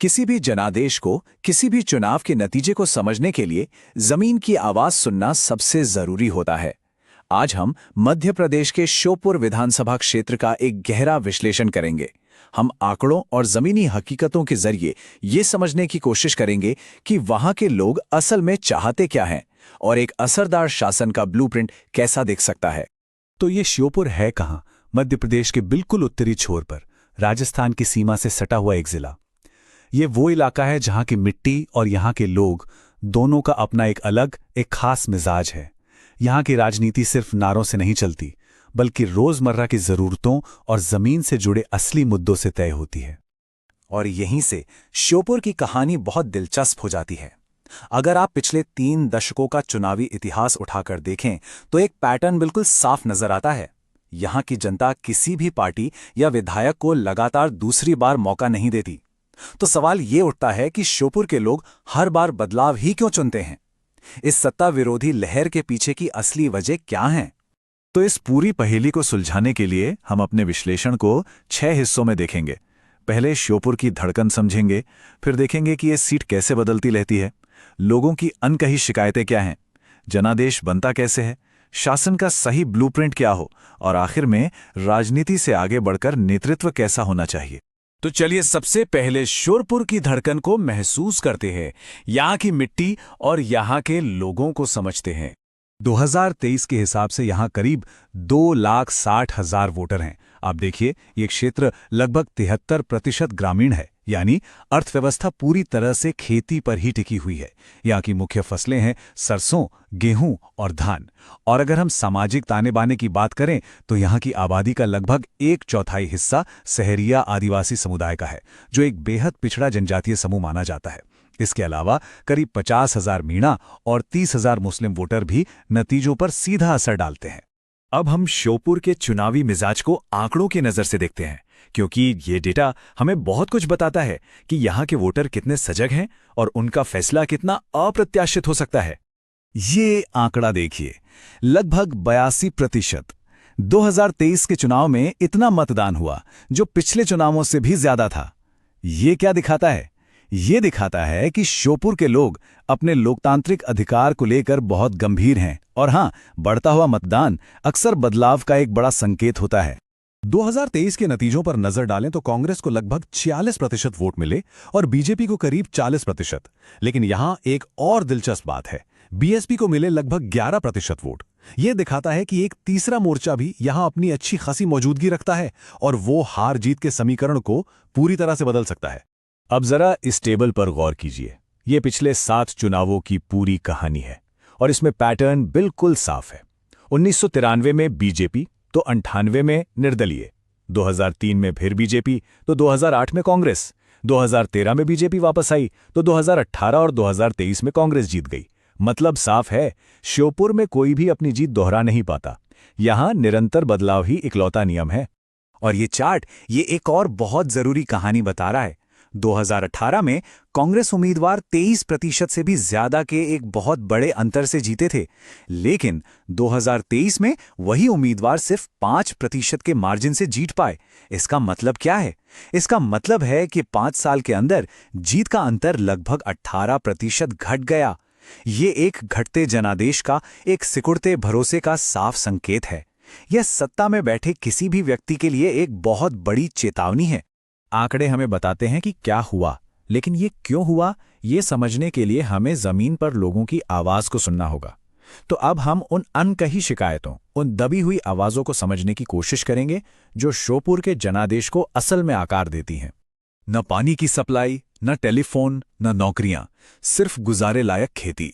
किसी भी जनादेश को, किसी भी चुनाव के नतीजे को समझने के लिए जमीन की आवाज सुनना सबसे जरूरी होता है। आज हम मध्य प्रदेश के श्योपुर विधानसभा क्षेत्र का एक गहरा विश्लेषण करेंगे। हम आंकड़ों और जमीनी हकीकतों के जरिए ये समझने की कोशिश करेंगे कि वहां के लोग असल में चाहते क्या हैं और एक असरदार शासन का ब्लूप्रिंट कैसा दिख सकता है। तो ये श्योपुर है कहाँ? मध्य प्रदेश के बिल्कुल उत्तरी छोर पर, राजस्थान की सीमा से सटा हुआ एक जिला। ये वो इलाका है जहां की मिट्टी और यहां के लोग दोनों का अपना एक अलग, एक खास मिजाज है। यहां की राजनीति सिर्फ नारों से नहीं चलती, बल्कि रोजमर्रा की जरूरतों और जमीन से जुड़े असली मुद्दों से तय होती है। और यहीं से श्योपुर की कहानी बहुत दिलचस्प हो जाती है। अगर आप पिछले 3 दशकों का चुनावी इतिहास उठाकर देखें तो एक पैटर्न बिल्कुल साफ नजर आता है। यहां की जनता किसी भी पार्टी या विधायक को लगातार दूसरी बार मौका नहीं देती। तो सवाल ये उठता है कि श्योपुर के लोग हर बार बदलाव ही क्यों चुनते हैं? इस सत्ता विरोधी लहर के पीछे की असली वजह क्या है? तो इस पूरी पहेली को सुलझाने के लिए हम अपने विश्लेषण को 6 हिस्सों में देखेंगे। पहले श्योपुर की धड़कन समझेंगे, फिर देखेंगे कि ये सीट कैसे बदलती रहती है, लोगों की अनकही शिकायतें क्या हैं, जनादेश बनता कैसे है, शासन का सही ब्लूप्रिंट क्या हो, और आखिर में राजनीति से आगे बढ़कर नेतृत्व कैसा होना चाहिए। तो चलिए सबसे पहले श्योपुर की धड़कन को महसूस करते हैं, यहाँ की मिट्टी और यहाँ के लोगों को समझते हैं। 2023 के हिसाब से यहां करीब 2,60,000 वोटर हैं। आप देखिए, ये क्षेत्र लगभग 73% ग्रामीण है, यानी अर्थव्यवस्था पूरी तरह से खेती पर ही टिकी हुई है। यहाँ की मुख्य फसलें हैं सरसों, गेहूं और धान। और अगर हम सामाजिक ताने बाने की बात करें तो यहाँ की आबादी का लगभग 1/4 हिस्सा सहरिया आदिवासी समुदाय का है, जो एक बेहद पिछड़ा जनजातीय समूह माना जाता है। इसके अलावा करीब 50,000 मीणा और 30,000 मुस्लिम वोटर भी नतीजों पर सीधा असर डालते हैं। अब हम श्योपुर के चुनावी मिजाज को आंकड़ों की नजर से देखते हैं, क्योंकि ये डेटा हमें बहुत कुछ बताता है कि यहाँ के वोटर कितने सजग हैं और उनका फैसला कितना अप्रत्याशित हो सकता है। ये आंकड़ा देखिए, लगभग 82%। 2023 के चुनाव में इतना मतदान हुआ, जो पिछले चुनावों से भी ज्यादा था। ये क्या दिखाता है? ये दिखाता है कि श्योपुर के लोग अपने लोकतांत्रिक अधिकार को लेकर बहुत गंभीर हैं। और हां, बढ़ता हुआ मतदान अक्सर बदलाव का एक बड़ा संकेत होता है। 2023 के नतीजों पर नजर डालें तो कांग्रेस को लगभग 46% वोट मिले और बीजेपी को करीब 40%। लेकिन यहां एक और दिलचस्प बात है, बीएसपी को मिले लगभग 11% वोट। यह दिखाता है कि एक तीसरा मोर्चा भी यहां अपनी अच्छी खासी मौजूदगी रखता है और वो हार जीत के समीकरण को पूरी तरह से बदल सकता है। अब जरा इस टेबल पर गौर कीजिए। ये पिछले 7 चुनावों की पूरी कहानी है और इसमें पैटर्न बिल्कुल साफ है। 1993 में बीजेपी तो 98 में निर्दलीय, 2003 में फिर बीजेपी तो 2008 में कांग्रेस, 2013 में बीजेपी वापस आई तो 2018 और 2023 में कांग्रेस जीत गई। मतलब साफ है, श्योपुर में कोई भी अपनी जीत दोहरा नहीं पाता। यहां निरंतर बदलाव ही इकलौता नियम है। और ये चार्ट ये एक और बहुत जरूरी कहानी बता रहा है। 2018 में कांग्रेस उम्मीदवार 23% से भी ज्यादा के एक बहुत बड़े अंतर से जीते थे, लेकिन 2023 में वही उम्मीदवार सिर्फ 5% के मार्जिन से जीत पाए। इसका मतलब क्या है? इसका मतलब है कि 5 साल के अंदर जीत का अंतर लगभग 18% घट गया। ये एक घटते जनादेश का, एक सिकुड़ते भरोसे का साफ संकेत है। यह सत्ता में बैठे किसी भी व्यक्ति के लिए एक बहुत बड़ी चेतावनी है। आंकड़े हमें बताते हैं कि क्या हुआ, लेकिन ये क्यों हुआ, ये समझने के लिए हमें जमीन पर लोगों की आवाज को सुनना होगा। तो अब हम उन अनकही शिकायतों, उन दबी हुई आवाजों को समझने की कोशिश करेंगे जो श्योपुर के जनादेश को असल में आकार देती हैं। न पानी की सप्लाई, न टेलीफोन, न नौकरियां, सिर्फ गुजारे लायक खेती।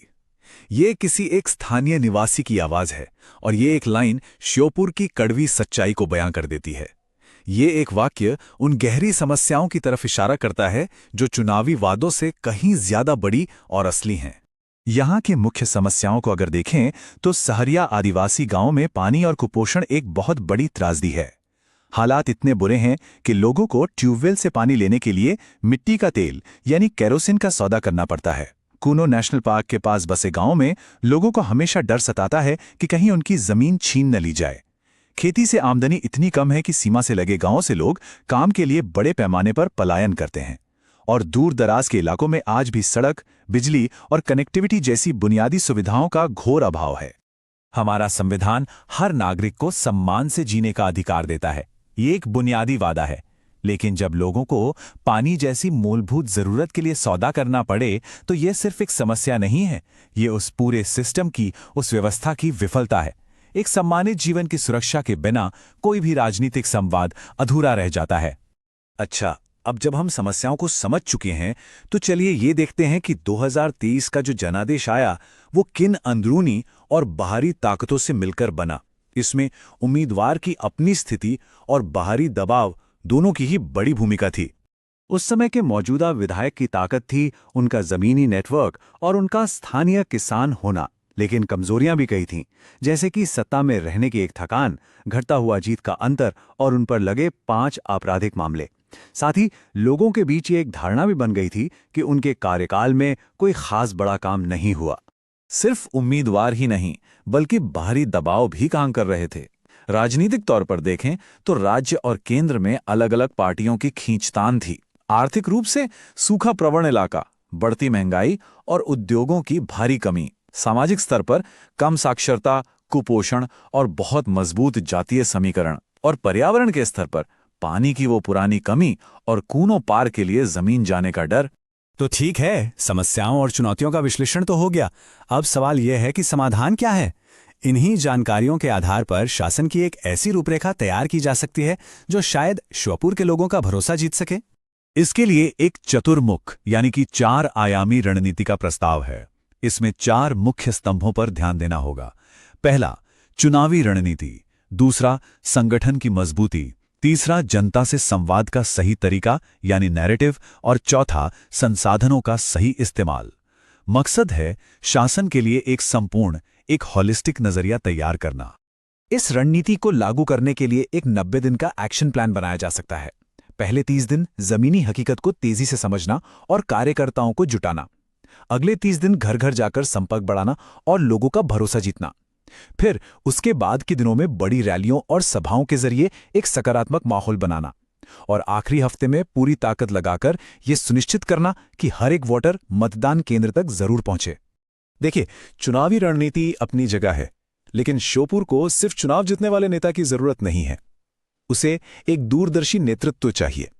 ये किसी एक स्थानीय निवासी की आवाज है और ये एक लाइन श्योपुर की कड़वी सच्चाई को बयां कर देती है। ये एक वाक्य उन गहरी समस्याओं की तरफ इशारा करता है जो चुनावी वादों से कहीं ज्यादा बड़ी और असली हैं। यहाँ की मुख्य समस्याओं को अगर देखें तो सहरिया आदिवासी गांव में पानी और कुपोषण एक बहुत बड़ी त्रासदी है। हालात इतने बुरे हैं कि लोगों को ट्यूबवेल से पानी लेने के लिए मिट्टी का तेल यानी केरोसिन का सौदा करना पड़ता है। कूनो नेशनल पार्क के पास बसे गांव में लोगों को हमेशा डर सताता है कि कहीं उनकी जमीन छीन न ली जाए। खेती से आमदनी इतनी कम है कि सीमा से लगे गांवों से लोग काम के लिए बड़े पैमाने पर पलायन करते हैं। और दूर दराज के इलाकों में आज भी सड़क, बिजली और कनेक्टिविटी जैसी बुनियादी सुविधाओं का घोर अभाव है। हमारा संविधान हर नागरिक को सम्मान से जीने का अधिकार देता है। ये एक बुनियादी वादा है। लेकिन जब लोगों को पानी जैसी मूलभूत जरूरत के लिए सौदा करना पड़े, तो ये सिर्फ एक समस्या नहीं है, ये उस पूरे सिस्टम की, उस व्यवस्था की विफलता है। एक सम्मानित जीवन की सुरक्षा के बिना कोई भी राजनीतिक संवाद अधूरा रह जाता है। अच्छा, अब जब हम समस्याओं को समझ चुके हैं, तो चलिए ये देखते हैं कि 2023 का जो जनादेश आया, वो किन अंदरूनी और बाहरी ताकतों से मिलकर बना। इसमें उम्मीदवार की अपनी स्थिति और बाहरी दबाव दोनों की ही बड़ी भूमिका थी। उस समय के मौजूदा विधायक की ताकत थी उनका जमीनी नेटवर्क और उनका स्थानीय किसान होना, लेकिन कमजोरियां भी कई थीं, जैसे कि सत्ता में रहने की एक थकान, घटता हुआ जीत का अंतर और उन पर लगे 5 आपराधिक मामले। साथ ही लोगों के बीच ये एक धारणा भी बन गई थी कि उनके कार्यकाल में कोई खास बड़ा काम नहीं हुआ। सिर्फ उम्मीदवार ही नहीं, बल्कि बाहरी दबाव भी काम कर रहे थे। राजनीतिक तौर पर देखें तो राज्य और केंद्र में अलग अलग पार्टियों की खींचतान थी। आर्थिक रूप से सूखा प्रवण इलाका, बढ़ती महंगाई और उद्योगों की भारी कमी, सामाजिक स्तर पर कम साक्षरता, कुपोषण और बहुत मजबूत जातीय समीकरण, और पर्यावरण के स्तर पर पानी की वो पुरानी कमी और कूनों पार के लिए जमीन जाने का डर। तो ठीक है, समस्याओं और चुनौतियों का विश्लेषण तो हो गया। अब सवाल यह है कि समाधान क्या है। इन्हीं जानकारियों के आधार पर शासन की एक ऐसी रूपरेखा तैयार की जा सकती है जो शायद श्योपुर के लोगों का भरोसा जीत सके। इसके लिए एक चतुर्मुख यानी कि 4 आयामी रणनीति का प्रस्ताव है। इसमें 4 मुख्य स्तंभों पर ध्यान देना होगा। पहला, चुनावी रणनीति। दूसरा, संगठन की मजबूती। तीसरा, जनता से संवाद का सही तरीका यानी नैरेटिव। और चौथा, संसाधनों का सही इस्तेमाल। मकसद है शासन के लिए एक संपूर्ण, एक हॉलिस्टिक नजरिया तैयार करना। इस रणनीति को लागू करने के लिए एक 90 दिन का एक्शन प्लान बनाया जा सकता है। पहले 30 दिन जमीनी हकीकत को तेजी से समझना और कार्यकर्ताओं को जुटाना। अगले 30 दिन घर घर जाकर संपर्क बढ़ाना और लोगों का भरोसा जीतना। फिर उसके बाद के दिनों में बड़ी रैलियों और सभाओं के जरिए एक सकारात्मक माहौल बनाना। और आखिरी हफ्ते में पूरी ताकत लगाकर यह सुनिश्चित करना कि हर एक वोटर मतदान केंद्र तक जरूर पहुंचे। देखिए, चुनावी रणनीति अपनी जगह है, लेकिन श्योपुर को सिर्फ चुनाव जीतने वाले नेता की जरूरत नहीं है। उसे एक दूरदर्शी नेतृत्व चाहिए।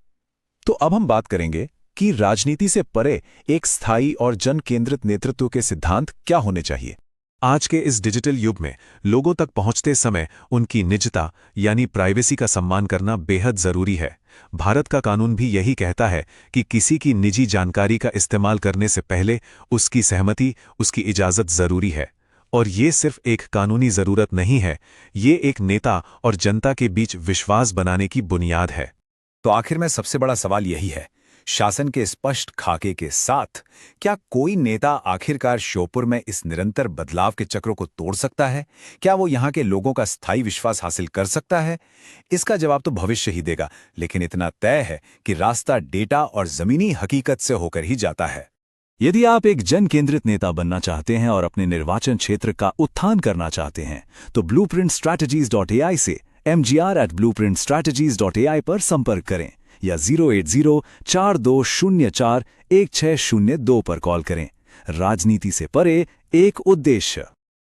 तो अब हम बात करेंगे कि राजनीति से परे एक स्थायी और जन केंद्रित नेतृत्व के सिद्धांत क्या होने चाहिए। आज के इस डिजिटल युग में लोगों तक पहुंचते समय उनकी निजता यानी प्राइवेसी का सम्मान करना बेहद जरूरी है। भारत का कानून भी यही कहता है कि किसी की निजी जानकारी का इस्तेमाल करने से पहले उसकी सहमति, उसकी इजाजत जरूरी है। और ये सिर्फ एक कानूनी जरूरत नहीं है, ये एक नेता और जनता के बीच विश्वास बनाने की बुनियाद है। तो आखिर में सबसे बड़ा सवाल यही है, शासन के स्पष्ट खाके के साथ क्या कोई नेता आखिरकार श्योपुर में इस निरंतर बदलाव के चक्रों को तोड़ सकता है? क्या वो यहाँ के लोगों का स्थायी विश्वास हासिल कर सकता है? इसका जवाब तो भविष्य ही देगा, लेकिन इतना तय है कि रास्ता डेटा और जमीनी हकीकत से होकर ही जाता है। यदि आप एक जन केंद्रित नेता बनना चाहते हैं और अपने निर्वाचन क्षेत्र का उत्थान करना चाहते हैं, तो blueprintstrategies.ai से mgr@blueprintstrategies.ai पर संपर्क करें या 08042041602 पर कॉल करें। राजनीति से परे एक उद्देश्य।